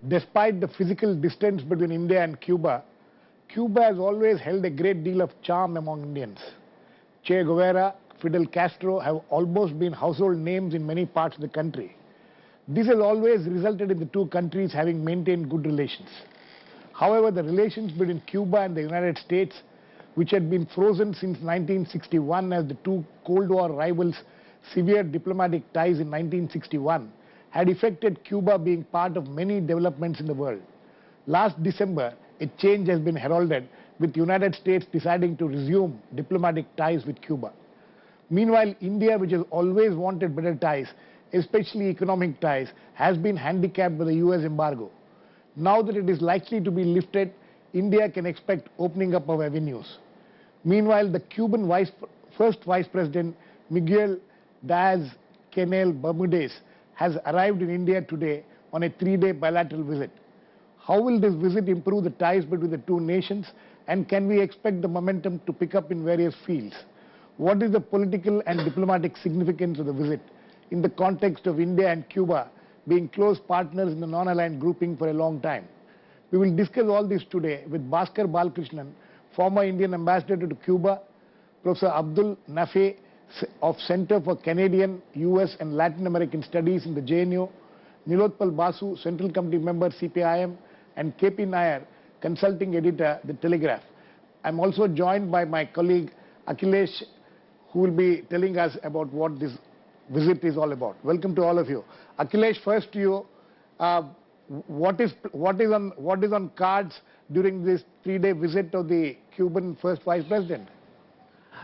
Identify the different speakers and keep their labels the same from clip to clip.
Speaker 1: Despite the physical distance between India and Cuba, Cuba has always held a great deal of charm among Indians. Che Guevara, Fidel Castro have almost been household names in many parts of the country. This has always resulted in the two countries having maintained good relations. However, the relations between Cuba and the United States, which had been frozen since 1961 as the two Cold War rivals severed diplomatic ties in 1961, had affected Cuba being part of many developments in the world. Last December, a change has been heralded, with the United States deciding to resume diplomatic ties with Cuba. Meanwhile, India, which has always wanted better ties, especially economic ties, has been handicapped by the US embargo. Now that it is likely to be lifted, India can expect opening up of avenues. Meanwhile, the Cuban first Vice President, Miguel Diaz-Canel Bermudez, has arrived in India today on a 3-day bilateral visit. How will this visit improve the ties between the two nations, and can we expect the momentum to pick up in various fields? What is the political and diplomatic significance of the visit in the context of India and Cuba being close partners in the non-aligned grouping for a long time? We will discuss all this today with Bhaskar Balakrishnan, former Indian ambassador to Cuba, Professor Abdul Nafi of Center for Canadian, US and Latin American Studies in the JNU, Nilotpal Basu, Central Committee member CPIM, and KP Nair, consulting editor, The Telegraph. I am also joined by my colleague Akhilesh, who will be telling us about what this visit is all about. Welcome to all of you. Akhilesh, first to you. What is on cards during this 3-day visit of the Cuban first Vice President?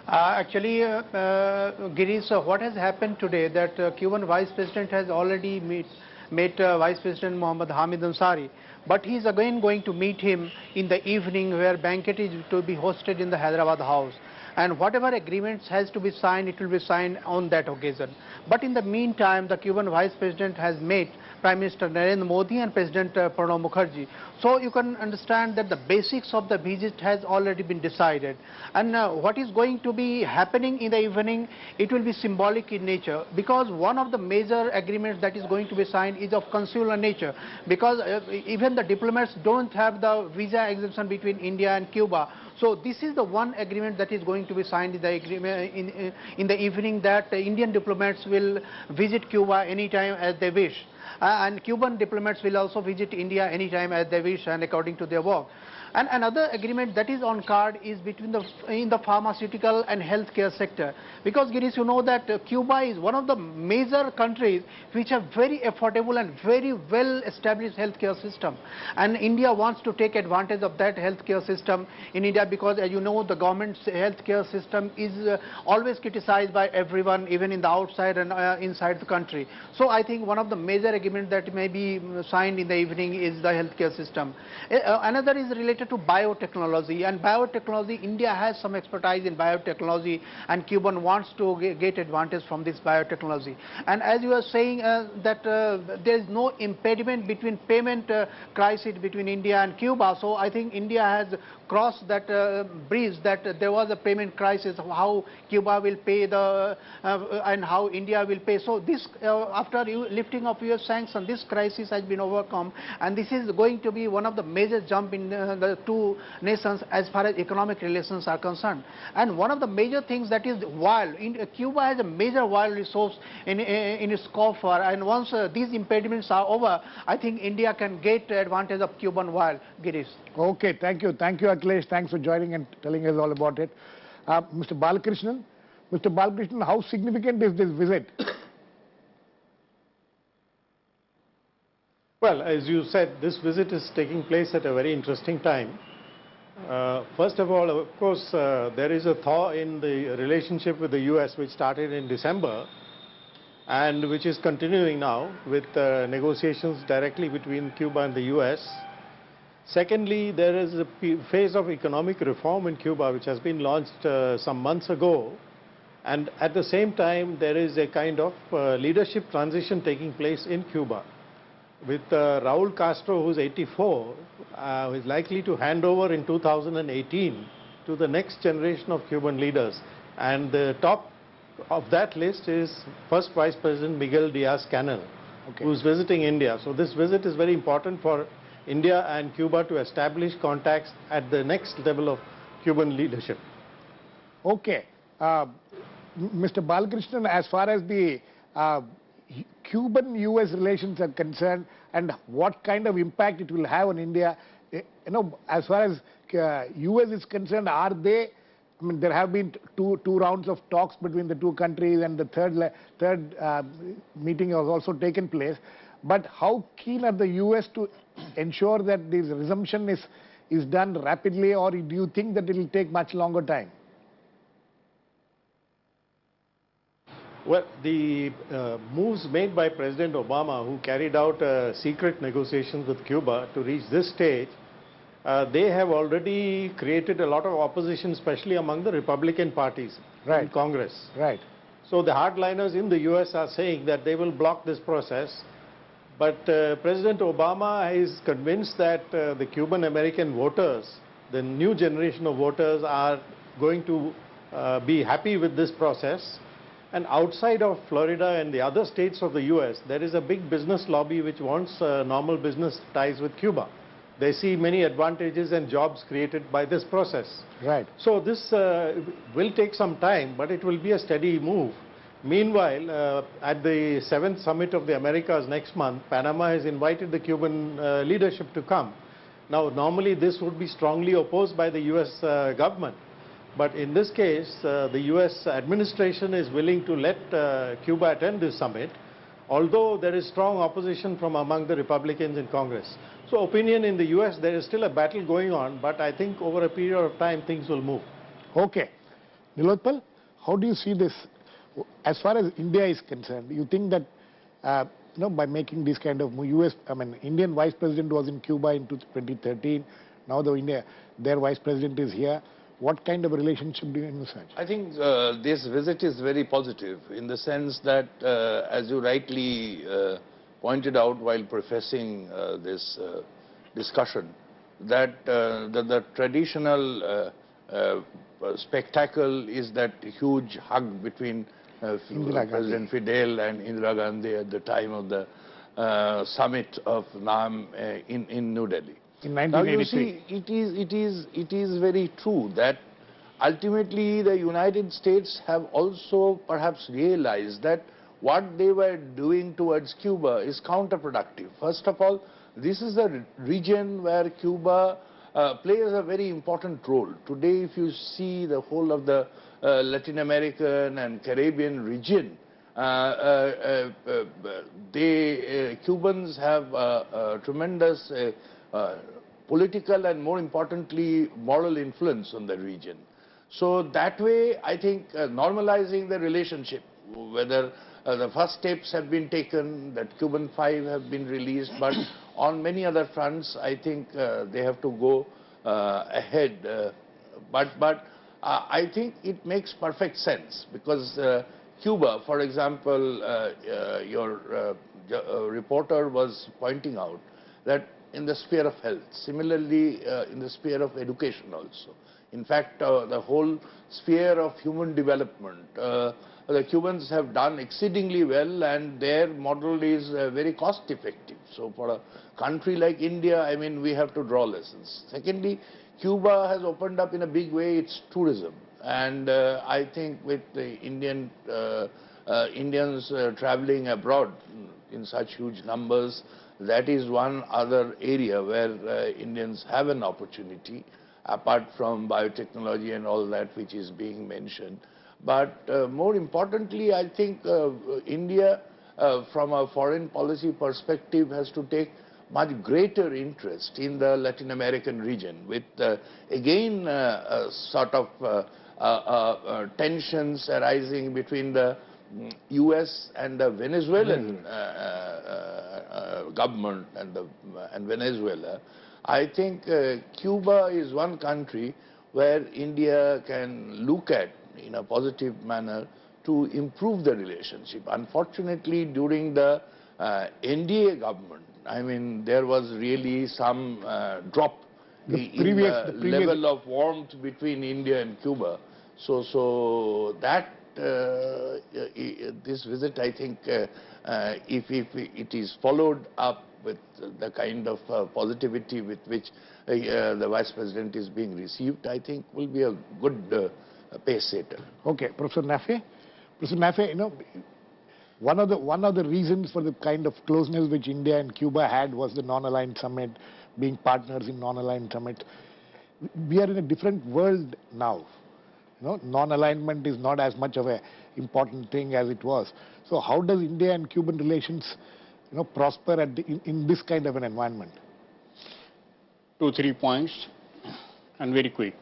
Speaker 2: Actually, Girish, what has happened today that Cuban Vice President has already met Vice President Mohammad Hamid Ansari, but he is again going to meet him in the evening, where banquet is to be hosted in the Hyderabad house. And whatever agreements has to be signed, it will be signed on that occasion. But in the meantime, the Cuban Vice President has met Prime Minister Narendra Modi and President Pranab Mukherjee. So you can understand that the basics of the visit has already been decided. And what is going to be happening in the evening, it will be symbolic in nature, because one of the major agreements that is going to be signed is of consular nature, because even the diplomats don't have the visa exemption between India and Cuba. So this is the one agreement that is going to be signed in the evening, that Indian diplomats will visit Cuba anytime as they wish. And Cuban diplomats will also visit India anytime as they wish and according to their work. And another agreement that is on card is between in the pharmaceutical and healthcare sector. Because, Girish, you know that Cuba is one of the major countries which have very affordable and very well established healthcare system. And India wants to take advantage of that healthcare system in India, because, as you know, the government's healthcare system is always criticized by everyone, even in the outside and inside the country. So I think one of the major agreements that may be signed in the evening is the healthcare system. Another is related to biotechnology, and biotechnology, India has some expertise in biotechnology, and Cuban wants to get advantage from this biotechnology. And as you are saying that there is no impediment between payment crisis between India and Cuba, so I think India has crossed that bridge, that there was a payment crisis, how Cuba will pay and how India will pay. So this, after lifting of US sanctions, this crisis has been overcome, and this is going to be one of the major jump in the two nations as far as economic relations are concerned. And one of the major things that is oil. Cuba has a major oil resource in its coffer, and once these impediments are over, I think India can get advantage of Cuban oil. Girish.
Speaker 1: Okay, thank you, Akhilesh. Thanks for joining and telling us all about it. Mr. Balakrishnan, how significant is this visit?
Speaker 3: Well, as you said, this visit is taking place at a very interesting time. First of all, of course, there is a thaw in the relationship with the US, which started in December and which is continuing now with negotiations directly between Cuba and the US. Secondly, there is a phase of economic reform in Cuba which has been launched some months ago, and at the same time there is a kind of leadership transition taking place in Cuba, with Raul Castro, who's 84, who is likely to hand over in 2018 to the next generation of Cuban leaders. And the top of that list is first Vice President Miguel Diaz-Canel,
Speaker 1: Okay.
Speaker 3: who's visiting India. So this visit is very important for India and Cuba to establish contacts at the next level of Cuban leadership.
Speaker 1: Okay. Mr. Balakrishnan, as far as the Cuban-US relations are concerned and what kind of impact it will have on India, as far as US is concerned, are they, I mean, there have been two rounds of talks between the two countries, and the third meeting has also taken place. But how keen are the US to ensure that this resumption is done rapidly, or do you think that it will take much longer time?
Speaker 3: Well, the moves made by President Obama, who carried out secret negotiations with Cuba to reach this stage, they have already created a lot of opposition, especially among the Republican parties in Congress.
Speaker 1: Right.
Speaker 3: So the hardliners in the US are saying that they will block this process. But President Obama is convinced that the Cuban American voters, the new generation of voters, are going to be happy with this process. And outside of Florida and the other states of the US, there is a big business lobby which wants normal business ties with Cuba. They see many advantages and jobs created by this process.
Speaker 1: Right.
Speaker 3: So this will take some time, but it will be a steady move. Meanwhile, at the 7th Summit of the Americas next month, Panama has invited the Cuban leadership to come. Now, normally this would be strongly opposed by the US government. But in this case, the US administration is willing to let Cuba attend this summit, although there is strong opposition from among the Republicans in Congress. So opinion in the US, there is still a battle going on, but I think over a period of time, things will move.
Speaker 1: Okay. Nilotpal, how do you see this? As far as India is concerned, you think that by making this kind of Indian Vice President was in Cuba in 2013. Now their Vice President is here. What kind of a relationship do you envisage?
Speaker 4: I think this visit is very positive in the sense that, as you rightly pointed out while prefacing this discussion, that the traditional spectacle is that huge hug between President Fidel and Indira Gandhi at the time of the summit of NAM in New Delhi.
Speaker 1: In 1983.
Speaker 4: Now you see, it is very true that ultimately the United States have also perhaps realized that what they were doing towards Cuba is counterproductive. First of all, this is a region where Cuba plays a very important role. Today, if you see the whole of the Latin American and Caribbean region, Cubans have a tremendous political and, more importantly, moral influence on the region. So that way, I think normalizing the relationship, whether the first steps have been taken, that Cuban 5 have been released, but on many other fronts, I think they have to go ahead. But I think it makes perfect sense because Cuba, for example, your reporter was pointing out that in the sphere of health, similarly in the sphere of education also. In fact, the whole sphere of human development, the Cubans have done exceedingly well, and their model is very cost effective. So for a country like India, I mean, we have to draw lessons. Secondly, Cuba has opened up in a big way its tourism, and I think with the Indians traveling abroad in such huge numbers, that is one other area where Indians have an opportunity, apart from biotechnology and all that which is being mentioned. But more importantly, I think India, from a foreign policy perspective, has to take much greater interest in the Latin American region with, again, sort of tensions arising between the US and the Venezuelan government and Venezuela. I think Cuba is one country where India can look at in a positive manner to improve the relationship. Unfortunately, during the NDA government, I mean, there was really some drop in the level of warmth between India and Cuba. So that this visit, I think, if it is followed up with the kind of positivity with which the Vice President is being received, I think will be a good pace setter.
Speaker 1: Okay, Professor Nafe. Professor Nafe, you know, one of the reasons for the kind of closeness which India and Cuba had was the non-aligned summit, being partners in non-aligned summit. We are in a different world now. You know, non-alignment is not as much of an important thing as it was. So how does India and Cuban relations, you know, prosper in this kind of an environment?
Speaker 5: 2-3 points, and very quick.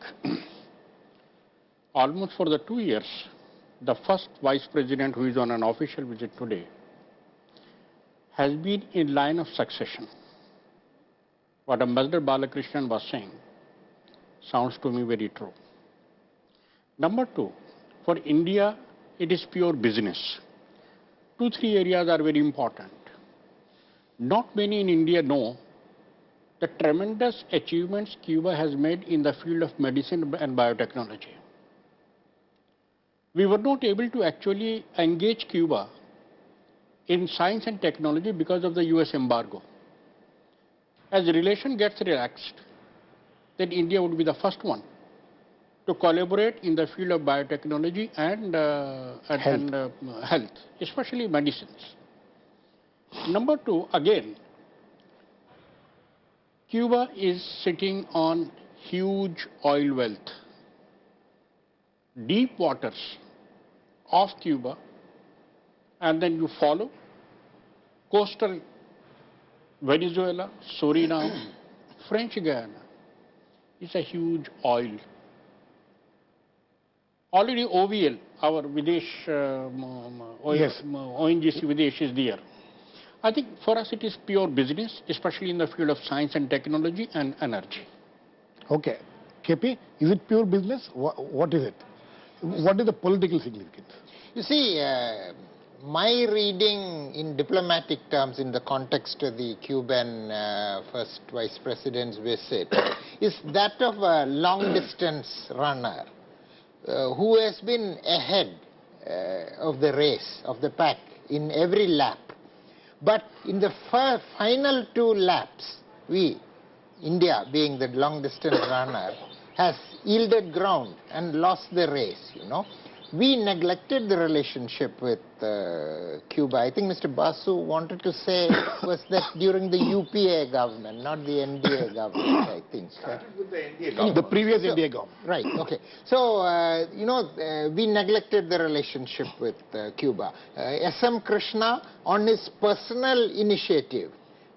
Speaker 5: Almost for the 2 years, the first Vice President who is on an official visit today has been in line of succession. What Ambassador Balakrishnan was saying sounds to me very true. Number 2, for India, it is pure business. 2-3 areas are very important. Not many in India know the tremendous achievements Cuba has made in the field of medicine and biotechnology. We were not able to actually engage Cuba in science and technology because of the US embargo. As the relation gets relaxed, then India would be the first one to collaborate in the field of biotechnology and health, especially medicines. Number 2, again, Cuba is sitting on huge oil wealth. Deep waters of Cuba, and then you follow coastal Venezuela, Suriname, French Guiana. It's a huge oil. Already OVL, our Videsh, ONGC Videsh is there. I think for us it is pure business, especially in the field of science and technology and energy.
Speaker 1: Okay. KP, is it pure business? What is it? What is the political significance?
Speaker 6: You see, my reading in diplomatic terms in the context of the Cuban first Vice President's visit is that of a long-distance runner who has been ahead of the race, of the pack in every lap. But in the final 2 laps, we, India being the long-distance runner, has yielded ground and lost the race, you know. We neglected the relationship with Cuba. I think Mr. Basu wanted to say was that during the UPA government, not the NDA government, I think.
Speaker 4: Started with the NDA government.
Speaker 1: The previous NDA government.
Speaker 6: Right, okay. So, you know, we neglected the relationship with Cuba. S.M. Krishna, on his personal initiative,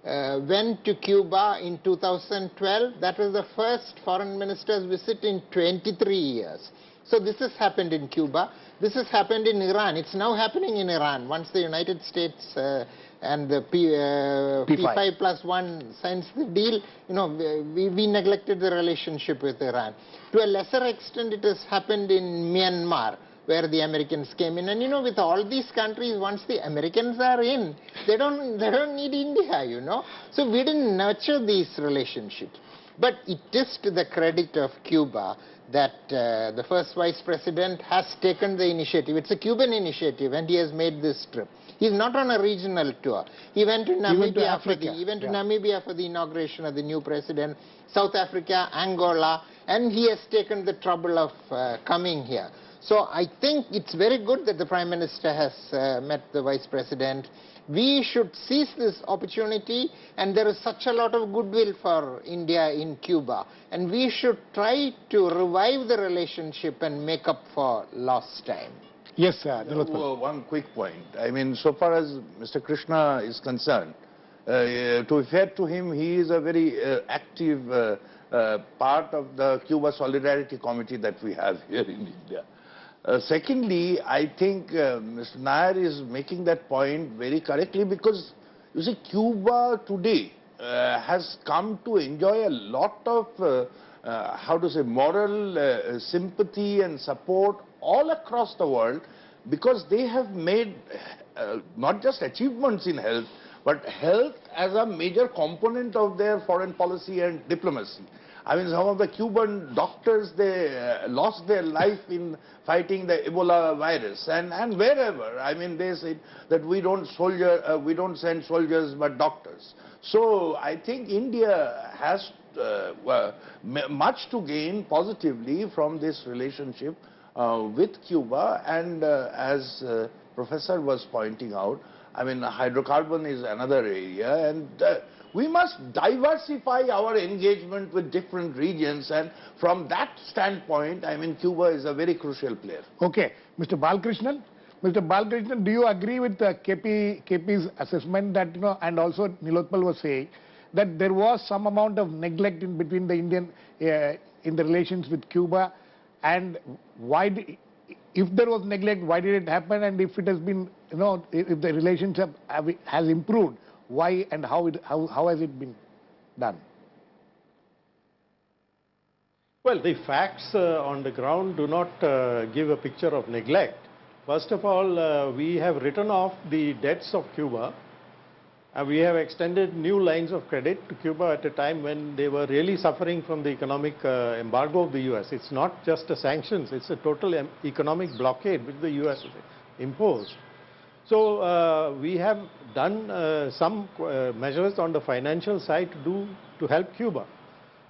Speaker 6: went to Cuba in 2012. That was the first foreign minister's visit in 23 years. So this has happened in Cuba. This has happened in Iran. It's now happening in Iran. Once the United States and the P5+1 signs the deal, you know, we neglected the relationship with Iran. To a lesser extent, it has happened in Myanmar, where the Americans came in. And you know, with all these countries, once the Americans are in, they don't need India, you know. So we didn't nurture these relationships. But it is to the credit of Cuba that the first Vice President has taken the initiative. It's a Cuban initiative, and he has made this trip. He's not on a regional tour. He went to Namibia for the inauguration of the new president, South Africa, Angola, and he has taken the trouble of coming here. So I think it's very good that the Prime Minister has met the Vice President. We should seize this opportunity, and there is such a lot of goodwill for India in Cuba, and we should try to revive the relationship and make up for lost time.
Speaker 1: Yes, sir.
Speaker 4: One quick point. I mean, so far as Mr. Krishna is concerned, to be fair to him, he is a very active part of the Cuba Solidarity Committee that we have here in India. Secondly, I think Mr. Nair is making that point very correctly, because you see, Cuba today has come to enjoy a lot of, moral sympathy and support all across the world, because they have made not just achievements in health, but health as a major component of their foreign policy and diplomacy. I mean, some of the Cuban doctors, they lost their life in fighting the Ebola virus, and wherever. I mean, they said that we don't send soldiers but doctors. So I think India has much to gain positively from this relationship with Cuba, and as Professor was pointing out, I mean, hydrocarbon is another area, and we must diversify our engagement with different regions, and from that standpoint, I mean, Cuba is a very crucial player.
Speaker 1: Okay, Mr. Balakrishnan. Mr. Balakrishnan, do you agree with KP's assessment that, you know, and also Nilotpal was saying that there was some amount of neglect in between the Indian, in the relations with Cuba, and why, if there was neglect, why did it happen, and if it has been, you know, if the relationship has improved, why and how has it been done?
Speaker 3: Well, the facts on the ground do not give a picture of neglect. First of all, we have written off the debts of Cuba, and we have extended new lines of credit to Cuba at a time when they were really suffering from the economic embargo of the US. It's not just the sanctions, it's a total economic blockade which the US imposed. So we have done some measures on the financial side to help Cuba.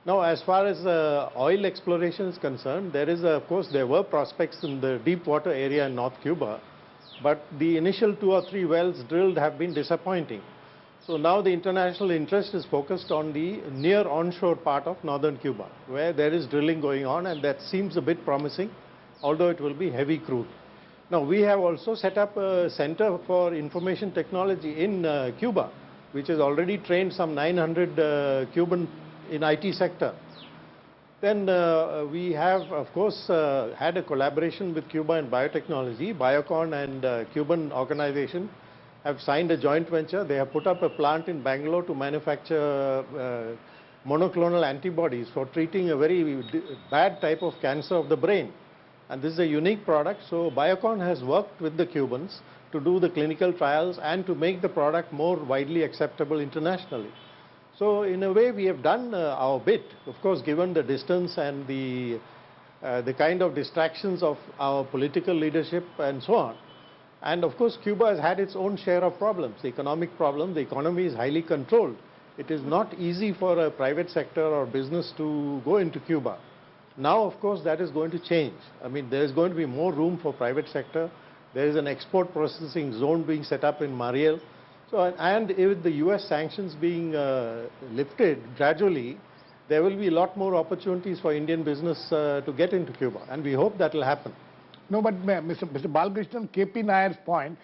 Speaker 3: Now, as far as oil exploration is concerned, of course, there were prospects in the deep water area in North Cuba, but the initial 2 or 3 wells drilled have been disappointing. So now the international interest is focused on the near onshore part of northern Cuba, where there is drilling going on, and that seems a bit promising, although it will be heavy crude. Now, we have also set up a center for information technology in Cuba, which has already trained some 900 Cuban in IT sector. Then we have, of course, had a collaboration with Cuba in biotechnology. Biocon and Cuban organization have signed a joint venture. They have put up a plant in Bangalore to manufacture monoclonal antibodies for treating a very bad type of cancer of the brain. And this is a unique product. So Biocon has worked with the Cubans to do the clinical trials and to make the product more widely acceptable internationally. So in a way, we have done our bit, of course, given the distance and the kind of distractions of our political leadership and so on. And of course, Cuba has had its own share of problems, the economic problem. The economy is highly controlled. It is not easy for a private sector or business to go into Cuba. Now, of course, that is going to change. I mean, there is going to be more room for private sector. There is an export processing zone being set up in Mariel. So, and with the US sanctions being lifted gradually, there will be a lot more opportunities for Indian business to get into Cuba, and we hope that will happen.
Speaker 1: No, but Mr. Balakrishnan, KP Nair's point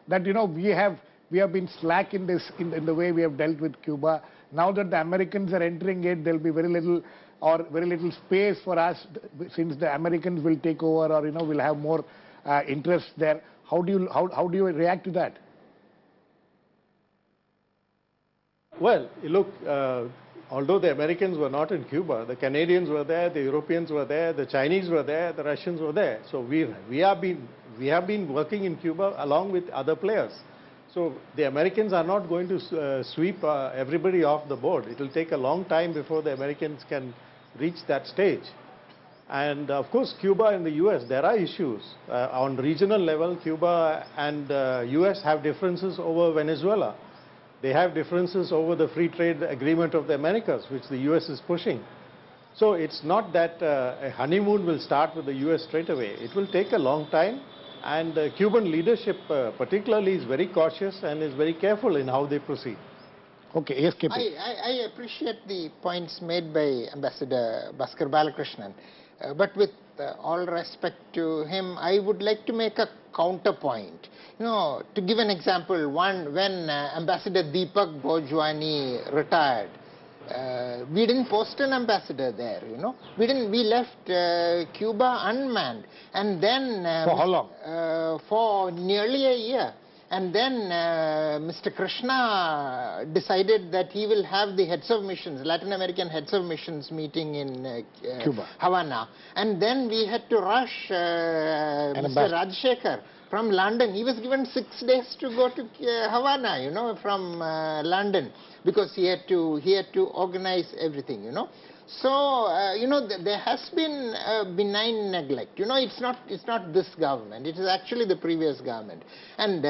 Speaker 1: that, you know, we have been slack in this, in the way we have dealt with Cuba. Now that the Americans are entering it, there will be very little space for us, since the Americans will take over, or, you know, will have more interest there. How do you react to that?
Speaker 3: Well, look, although the Americans were not in Cuba, the Canadians were there, the Europeans were there, the Chinese were there, the Russians were there. So we have been working in Cuba along with other players. So the Americans are not going to sweep everybody off the board. It will take a long time before the Americans can reach that stage. And of course, Cuba and the US, there are issues. On regional level, Cuba and US have differences over Venezuela. They have differences over the free trade agreement of the Americas, which the US is pushing. So it's not that a honeymoon will start with the US straight away. It will take a long time, and Cuban leadership particularly is very cautious and is very careful in how they proceed.
Speaker 1: Okay, yes, KP.
Speaker 6: I appreciate the points made by Ambassador Bhaskar Balakrishnan, but with all respect to him, I would like to make a counterpoint. You know, to give an example, when Ambassador Deepak Bhojwani retired, we didn't post an ambassador there, you know. We left Cuba unmanned, and then
Speaker 1: for how long?
Speaker 6: For nearly a year. And then Mr. Krishna decided that he will have the heads of missions, Latin American heads of missions meeting in
Speaker 1: Cuba,
Speaker 6: Havana. And then we had to rush Mr. Rajshekhar from London. He was given 6 days to go to Havana, you know, from London. because he had to organize everything, you know. So, you know, there has been benign neglect. You know, it's not this government. It is actually the previous government. And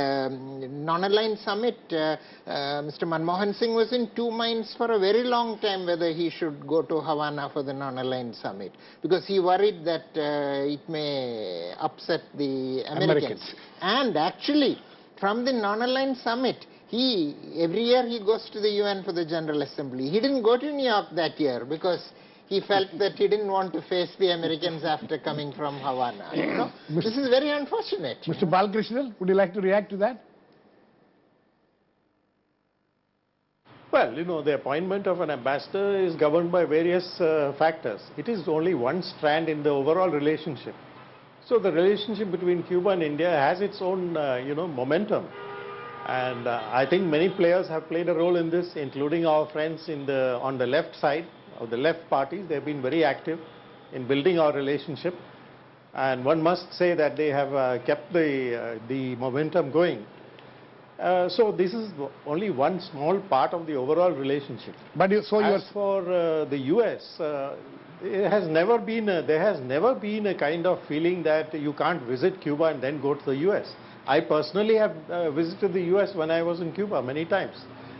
Speaker 6: non-aligned summit, Mr. Manmohan Singh was in two minds for a very long time whether he should go to Havana for the non-aligned summit, because he worried that it may upset the Americans. And actually, from the non-aligned summit, every year he goes to the UN for the General Assembly. He didn't go to New York that year because he felt that he didn't want to face the Americans after coming from Havana. You know? This is very unfortunate.
Speaker 1: Mr. Balakrishnan, would you like to react to that?
Speaker 3: Well, you know, the appointment of an ambassador is governed by various factors. It is only one strand in the overall relationship. So the relationship between Cuba and India has its own, you know, momentum. And I think many players have played a role in this, including our friends on the left side, of the left parties. They have been very active in building our relationship. And one must say that they have kept the momentum going. So this is only one small part of the overall relationship.
Speaker 1: But
Speaker 3: As for the US, there has never been a kind of feeling that you can't visit Cuba and then go to the US. I personally have visited the US when I was in Cuba many times,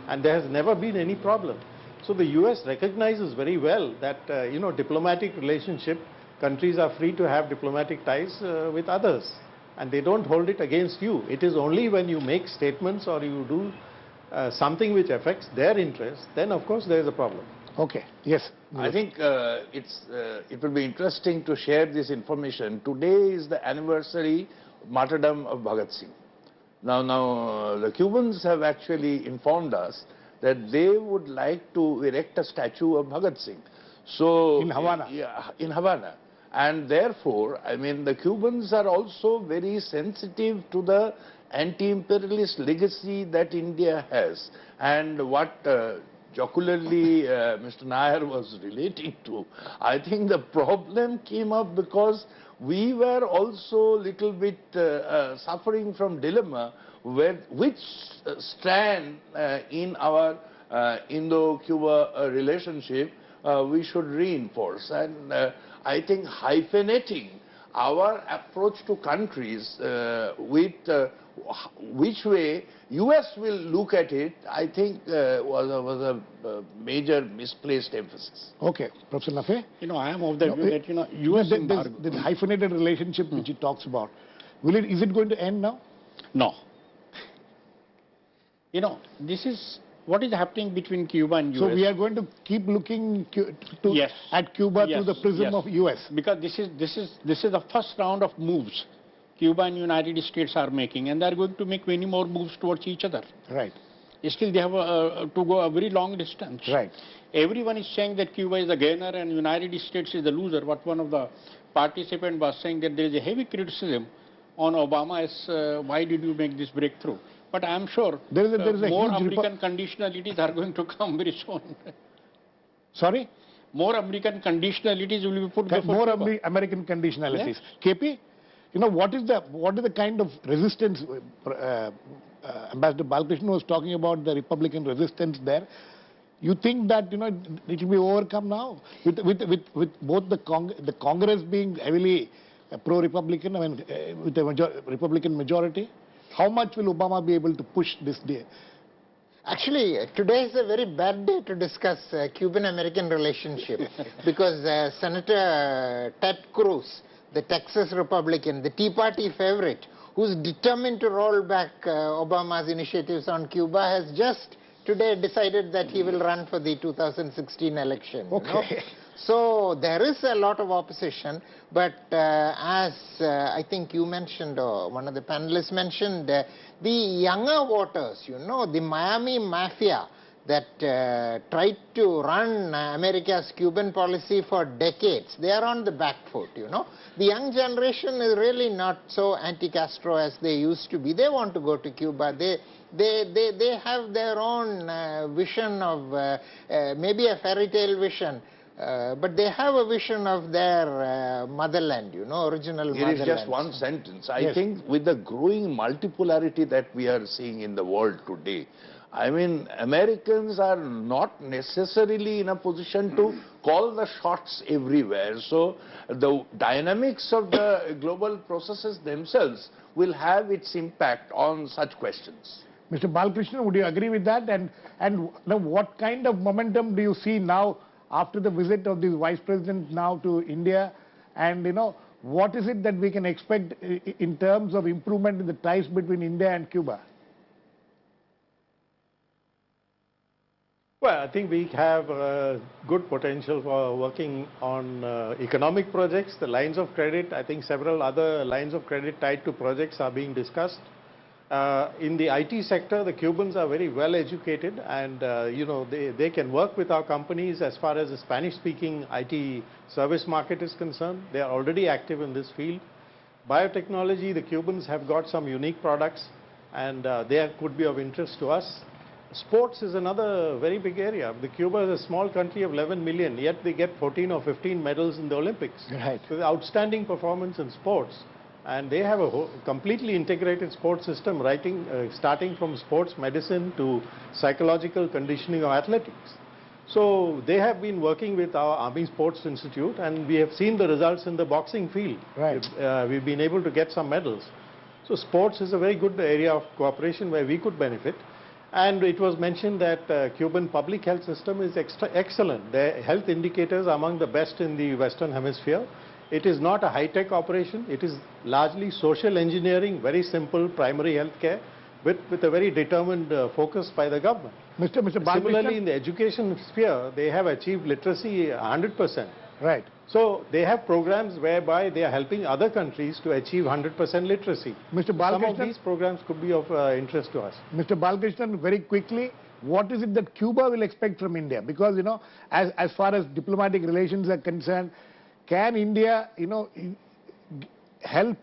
Speaker 3: and there has never been any problem. So the US recognizes very well that you know, diplomatic relationship, countries are free to have diplomatic ties with others, and they don't hold it against you. It is only when you make statements or you do something which affects their interests, then of course there is a problem.
Speaker 1: Okay, yes.
Speaker 4: I think it will be interesting to share this information. Today is the anniversary martyrdom of Bhagat Singh. Now the Cubans have actually informed us that they would like to erect a statue of Bhagat Singh. So
Speaker 1: in Havana.
Speaker 4: Yeah, in Havana. And therefore, I mean, the Cubans are also very sensitive to the anti-imperialist legacy that India has. And what jocularly Mr. Nair was relating to, I think the problem came up because we were also a little bit suffering from dilemma which strand in our Indo-Cuba relationship we should reinforce. And I think hyphenating our approach to countries with which way US will look at it, I think was a major misplaced emphasis.
Speaker 1: Okay, Professor Nafe?
Speaker 5: You know, I am of the view that, you know, US embargo.
Speaker 1: The hyphenated relationship which he talks about, is it going to end now?
Speaker 5: No. You know, this is what is happening between Cuba and US.
Speaker 1: So we are going to keep looking at Cuba through the prism of US.
Speaker 5: Because this is the first round of moves Cuba and United States are making, and they are going to make many more moves towards each other.
Speaker 1: Right.
Speaker 5: Still, they have to go a very long distance.
Speaker 1: Right.
Speaker 5: Everyone is saying that Cuba is the gainer and United States is the loser. What one of the participants was saying, that there is a heavy criticism on Obama as why did you make this breakthrough? But I am sure
Speaker 1: there is a
Speaker 5: more American conditionalities are going to come very soon.
Speaker 1: Sorry?
Speaker 5: More American conditionalities will be put before
Speaker 1: More
Speaker 5: Cuba.
Speaker 1: American conditionalities.
Speaker 5: Yes.
Speaker 1: KP, you know, what is the kind of resistance Ambassador Balakrishnan was talking about, the Republican resistance there? You think that, you know, it will be overcome now with both the Congress being heavily pro-Republican, I mean, with a Republican majority? How much will Obama be able to push this day?
Speaker 6: Actually, today is a very bad day to discuss Cuban-American relationship because Senator Ted Cruz, the Texas Republican, the Tea Party favorite, who's determined to roll back Obama's initiatives on Cuba, has just today decided that he will run for the 2016 election.
Speaker 1: Okay.
Speaker 6: You know? So there is a lot of opposition, but as I think you mentioned, or one of the panelists mentioned, the younger voters, you know, the Miami mafia that tried to run America's Cuban policy for decades, they are on the back foot, you know. The young generation is really not so anti-Castro as they used to be. They want to go to Cuba. They have their own vision of maybe a fairy tale vision. But they have a vision of their motherland, you know, original motherland.
Speaker 4: Here is just one sentence. I think with the growing multipolarity that we are seeing in the world today, I mean, Americans are not necessarily in a position to call the shots everywhere. So the dynamics of the global processes themselves will have its impact on such questions.
Speaker 1: Mr. Balakrishnan, would you agree with that? And now what kind of momentum do you see now after the visit of the Vice President now to India? And, what is it that we can expect in terms of improvement in the ties between India and Cuba?
Speaker 3: Well, I think we have good potential for working on economic projects, the lines of credit. I think several other lines of credit tied to projects are being discussed. In the IT sector, the Cubans are very well educated, and they can work with our companies as far as the Spanish-speaking IT service market is concerned. They are already active in this field. Biotechnology, the Cubans have got some unique products, and they could be of interest to us. Sports is another very big area. The Cuba is a small country of 11 million, yet they get 14 or 15 medals in the Olympics.
Speaker 1: Right.
Speaker 3: So outstanding performance in sports. And they have a completely integrated sports system, starting from sports medicine to psychological conditioning of athletics. So they have been working with our Army Sports Institute, and we have seen the results in the boxing field.
Speaker 1: Right.
Speaker 3: We've been able to get some medals. So sports is a very good area of cooperation where we could benefit. And it was mentioned that Cuban public health system is excellent. Their health indicators are among the best in the Western Hemisphere. It is not a high-tech operation. It is largely social engineering, very simple primary health care with a very determined focus by the government.
Speaker 1: Mr. Balakrishnan.
Speaker 3: Similarly, in the education sphere, they have achieved literacy 100%.
Speaker 1: Right.
Speaker 3: So they have programs whereby they are helping other countries to achieve 100% literacy.
Speaker 1: Mr.
Speaker 3: Some
Speaker 1: Balakrishnan.
Speaker 3: of these programs could be of interest to us.
Speaker 1: Mr. Balakrishnan, very quickly, what is it that Cuba will expect from India? Because, as far as diplomatic relations are concerned, can India, help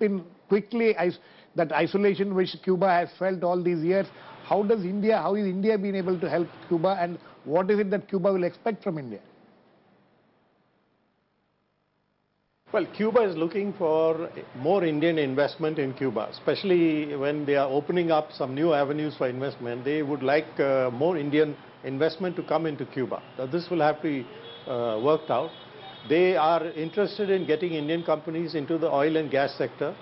Speaker 1: in quickly that isolation which Cuba has felt all these years? How is India being able to help Cuba, and what is it that Cuba will expect from India?
Speaker 3: Well, Cuba is looking for more Indian investment in Cuba, especially when they are opening up some new avenues for investment. They would like more Indian investment to come into Cuba. Now, this will have to be worked out. They are interested in getting Indian companies into the oil and gas sector.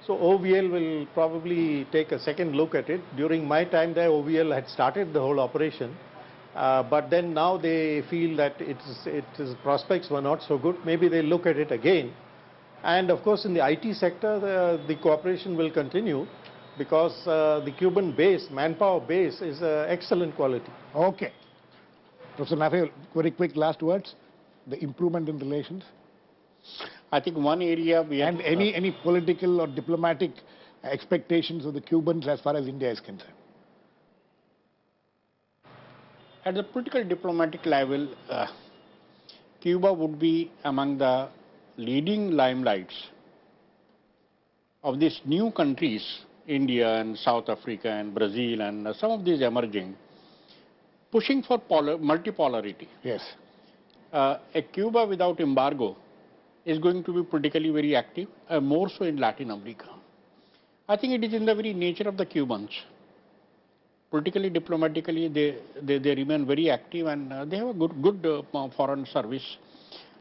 Speaker 3: So OVL will probably take a second look at it. During my time there, OVL had started the whole operation. But then now they feel that its prospects were not so good. Maybe they'll look at it again. And of course, in the IT sector, the cooperation will continue because the Cuban base, manpower base, is excellent quality.
Speaker 1: Okay. Professor Nafe, very quick last words. The improvement in relations.
Speaker 5: I think one area we have...
Speaker 1: And any political or diplomatic expectations of the Cubans as far as India is concerned?
Speaker 5: At the political diplomatic level, Cuba would be among the leading limelights of these new countries, India and South Africa and Brazil and some of these emerging, pushing for multipolarity.
Speaker 1: Yes.
Speaker 5: A Cuba without embargo is going to be politically very active, more so in Latin America. I think it is in the very nature of the Cubans. Politically, diplomatically, they remain very active, and they have a good foreign service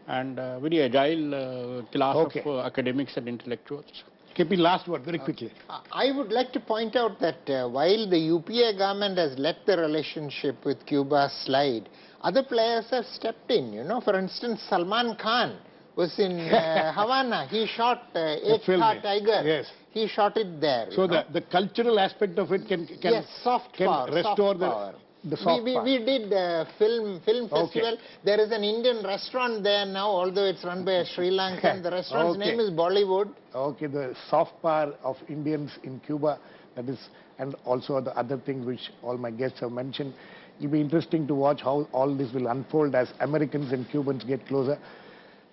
Speaker 5: and very agile class of academics and intellectuals.
Speaker 1: KP, last word, very quickly.
Speaker 6: I would like to point out that while the UPA government has let the relationship with Cuba slide, other players have stepped in. For instance, Salman Khan was in Havana. He shot Ek Tha Tiger.
Speaker 1: Yes.
Speaker 6: He shot it there.
Speaker 1: So the cultural aspect of it can
Speaker 6: yes, soft power,
Speaker 1: restore
Speaker 6: soft power.
Speaker 1: the soft power.
Speaker 6: We did film festival. There is an Indian restaurant there now, although it's run by a Sri Lankan. The restaurant's name is Bollywood.
Speaker 1: Okay, the soft power of Indians in Cuba, that is, and also the other things which all my guests have mentioned. It will be interesting to watch how all this will unfold as Americans and Cubans get closer.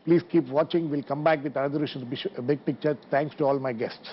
Speaker 1: Please keep watching. We'll come back with another issue, big picture. Thanks to all my guests.